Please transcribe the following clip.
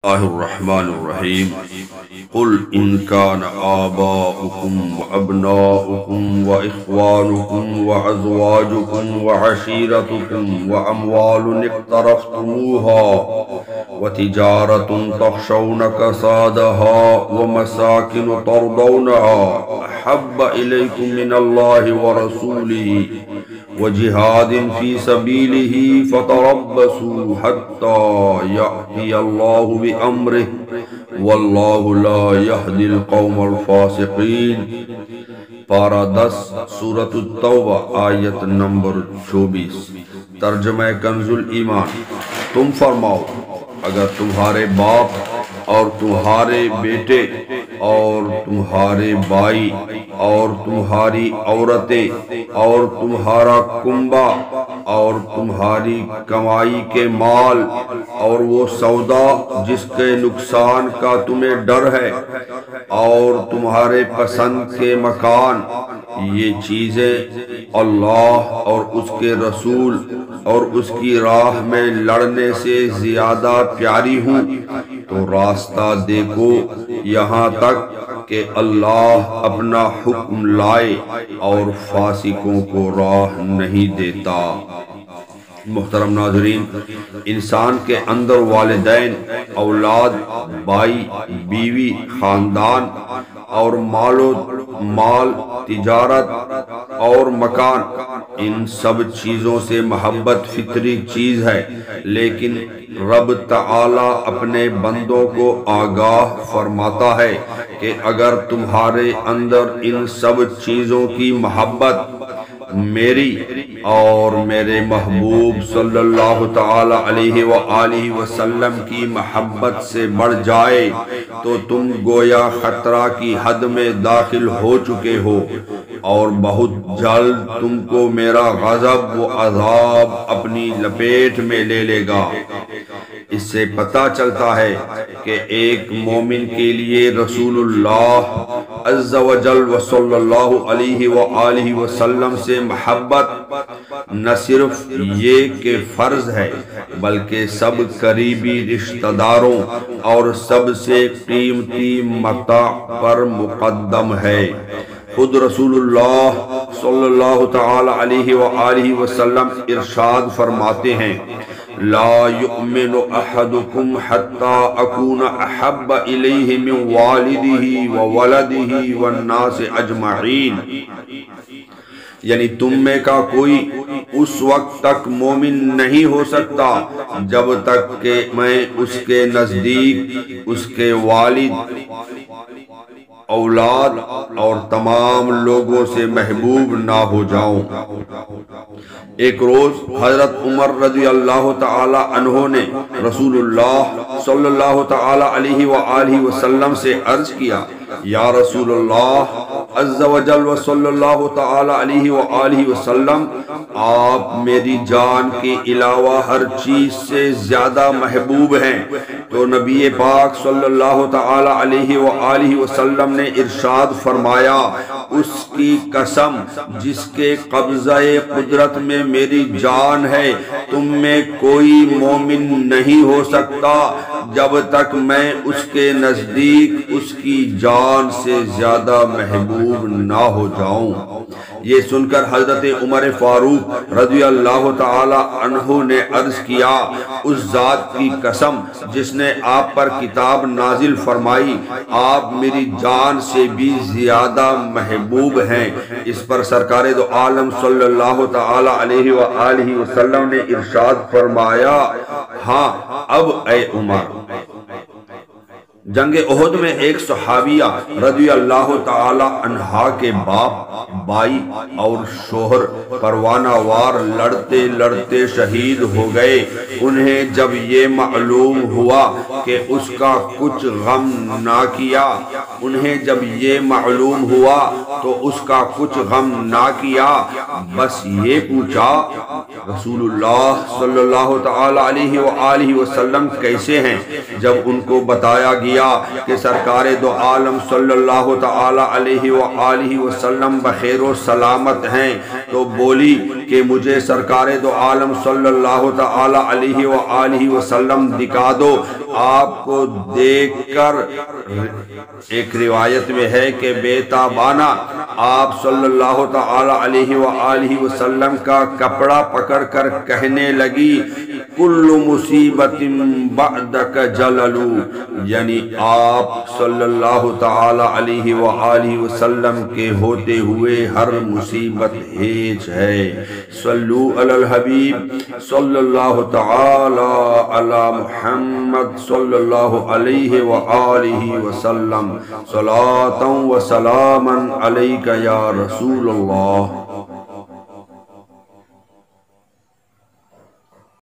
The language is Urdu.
اللہ الرحمن الرحیم قل ان کان آباؤکم وابناؤکم واخوانکم وازواجکم وعشیرتکم واموال اقترفتموها وتجارت تخشون کسادها ومساکن ترضونها احب الیکم من اللہ ورسولہ وجہاد فی سبیلہ فتربصوا حتی یأتی اللہ بأمرہ واللہ لا یہدی القوم الفاسقین۔ پارہ 10 سورۃ التوبہ آیت نمبر 24۔ ترجمہ کنز الایمان۔ تم فرماؤ اگر تمہارے باپ اور تمہارے بیٹے اور تمہارے بھائی اور تمہاری عورتیں اور تمہارا کنبہ اور تمہاری کمائی کے مال اور وہ سودا جس کے نقصان کا تمہیں ڈر ہے اور تمہارے پسند کے مکان، یہ چیزیں اللہ اور اس کے رسول اور اس کی راہ میں لڑنے سے زیادہ پیاری ہوں تو راستہ دیکھو یہاں تک کہ اللہ اپنا حکم لائے اور فاسقوں کو راہ نہیں دیتا۔ محترم ناظرین، انسان کے اندر والدین، اولاد، بھائی، بیوی، خاندان اور مال، تجارت اور مکان، ان سب چیزوں سے محبت فطری چیز ہے، لیکن رب تعالی اپنے بندوں کو آگاہ فرماتا ہے کہ اگر تمہارے اندر ان سب چیزوں کی محبت میری اور میرے محبوب صلی اللہ تعالی علیہ وآلہ وسلم کی محبت سے بڑھ جائے تو تم گویا خطرہ کی حد میں داخل ہو چکے ہو اور بہت جلد تم کو میرا غضب و عذاب اپنی لپیٹ میں لے لے گا۔ اس سے پتہ چلتا ہے کہ ایک مومن کے لیے رسول اللہ عز و جل و صلی اللہ علیہ وآلہ وسلم سے محبت نہ صرف یہ کہ فرض ہے بلکہ سب قریبی رشتہ داروں اور سب سے قیمتی متاع پر مقدم ہے۔ خود رسول اللہ صلی اللہ تعالی علیہ وآلہ وسلم ارشاد فرماتے ہیں لا یؤمن احدکم حتی اکون احب الیہ من والدہ وولدہ والناس اجمعین، یعنی تم میں کا کوئی اس وقت تک مومن نہیں ہو سکتا جب تک کہ میں اس کے نزدیک اس کے والد، اولاد اور تمام لوگوں سے محبوب نہ ہو جاؤں۔ ایک روز حضرت عمر رضی اللہ تعالی عنہ نے رسول اللہ صلی اللہ تعالی علیہ وآلہ وسلم سے عرض کیا یا رسول اللہ عز و جل و صلی اللہ تعالی علیہ وآلہ وسلم، آپ میری جان کے علاوہ ہر چیز سے زیادہ محبوب ہیں۔ تو نبی پاک صلی اللہ تعالی علیہ وآلہ وسلم نے ارشاد فرمایا اس کی قسم جس کے قبضہ قدرت میں میری جان ہے، تم میں کوئی مومن نہیں ہو سکتا جب تک میں اس کے نزدیک اس کی جان سے زیادہ محبوب نہ ہو جاؤں۔ یہ سن کر حضرت عمر فاروق رضی اللہ تعالی عنہ نے عرض کیا اس ذات کی قسم جس نے آپ پر کتاب نازل فرمائی، آپ میری جان سے بھی زیادہ محبوب ہیں۔ اس پر سرکار دو عالم صلی اللہ تعالی علیہ وآلہ وسلم نے ارشاد فرمایا ہاں اب اے عمر۔ جنگ احد میں ایک صحابیہ رضی اللہ تعالی عنہا کے باپ، بھائی اور شوہر پروانہ وار لڑتے لڑتے شہید ہو گئے۔ انہیں جب یہ معلوم ہوا کہ اس کا کچھ غم نہ کیا تو اس کا کچھ غم نہ کیا، بس یہ پوچھا رسول اللہ صلی اللہ تعالی علیہ وآلہ وسلم کیسے ہیں؟ جب ان کو بتایا گیا کہ سرکار دو عالم صلی اللہ تعالی علیہ وآلہ وسلم بخیر و سلامت ہیں تو بولی کہ مجھے سرکار دو عالم صلی اللہ تعالی علیہ وآلہ وسلم دکھا دو۔ آپ کو دیکھ کر ایک روایت میں ہے کہ بے تابانہ آپ صلی اللہ تعالی علیہ وآلہ وسلم کا کپڑا پکڑ کر کہنے لگی کل مصیبت بعدک جلل، یعنی آپ صلی اللہ تعالی علیہ وآلہ وسلم کے ہوتے ہوئے ہر مصیبت ہیچ ہے۔ صلو علی الحبیب صلی اللہ تعالی علی محمد صلی اللہ علیہ وآلہ وسلم، صلاۃ و سلاما علیک یا رسول اللہ۔